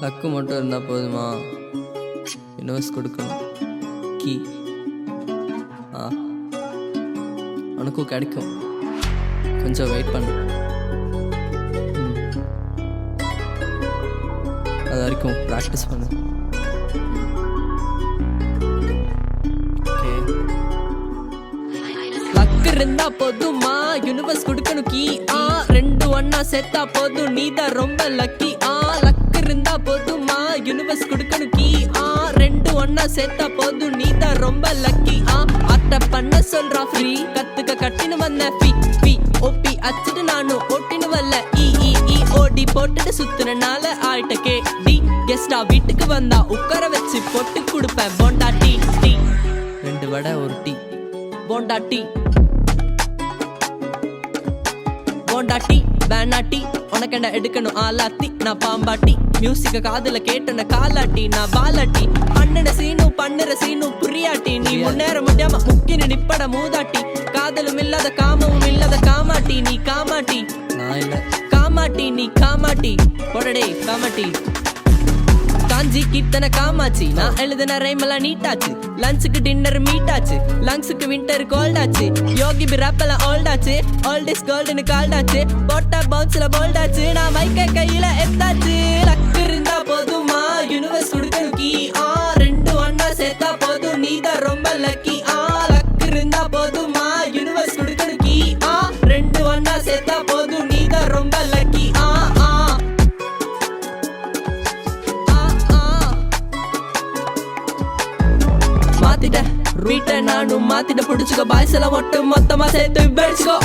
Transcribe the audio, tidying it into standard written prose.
Luck மட்டும் இருந்தால் போதுமா? யூனிவர்ஸ் கொடுக்கணும் கீ. உனக்கும் கிடைக்கும், கொஞ்சம் வெயிட் பண்ணு. அது வரைக்கும் ப்ராக்டிஸ் பண்ணு. லக்கு இருந்தா போதுமா, யூனிவர்ஸ் கொடுக்கணும் கீ. ரெண்டு ஒன்னா சேர்த்தா போதும், நீதான் ரொம்ப லக்கி. லக்கு இருந்தா போதுமா, யூனிவர்ஸ் கொடுக்கணும் கீ. ரெண்டு ஒன்னா சேர்த்தா போதும், நீதான் ரொம்ப லக்கி. அட்ட பண்ண சொல்றா ஃப்ரீ, கத்துக்க கட்டினு வந்த பி பி ஓபி அச்சுட்டு நானும் ஓட்டினு வரல. ஓடி போட்டுட்டு சுத்துறனால ஆயிட்ட கே டி. கெஸ்டா வீட்டுக்கு வந்தா உட்கார வச்சு போட்டு கொடுப்பேன் போண்டா டீ டீ. 2 வடை ஒரு tea, bonda tea bonda tea வேணா டீ. உனக்கு என்ன எடுக்கணும் ஆலாத்தி, நான் பாம்பாட்டி. மியூசிக்க காதுல கேட்டன காலாட்டி, நான் பாலாட்டி. அண்ணன சீனு பண்ணுற சீனு புரியாட்டி. நீ முன்னேற முடியாம முக்கின நிப்பட மூதாட்டி. காதலும் இல்லாத காமமும் இல்லாத காமாட்டி. நீ காமாட்டி, நான் இல்ல காமாட்டி. நீ காமாட்டி போடடே காமாட்டி. காஞ்சி கீர்த்தனை காமாச்சி, நான் எழுதின ரைமெல்லாம் நீட்டாச்சு. லஞ்சுக்கு டின்னர் மீட்டாச்சு, லங்ஸுக்கு வின்டர் கோல்டாச்சு. யோகி பி ரப்பெல்லாம் ஓல்டாச்சு, ஓல்ட் இஸ் கோல்டுன்னு கால்டாச்சு. போட்டா பவுன்ஸ்ல போல்டாச்சு, நான் மைக்க கையில எத்தாச்சு. லக்கு இருந்தா போதுமா, யூனிவர்ஸ் கொடுக்கணும் கீ. ரெண்டு ஒன்னா சேர்த்தா போதும், நீதான் ரொம்ப லக்கி. லக்கு இருந்தா போதுமா, யூனிவர்ஸ் கொடுக்கணும் கீ. ரெண்டு ஒன்னா சேர்த்தா போதும், நீதான் ரொம்ப லக்கி. மாத்திட்ட வீட்டை நானும் மாத்திட்ட. புடிச்சுக்கோ பாய்ஸ் எல்லாம் ஒட்டு மொத்தமா சேர்த்து வெடிச்சுக்கோ.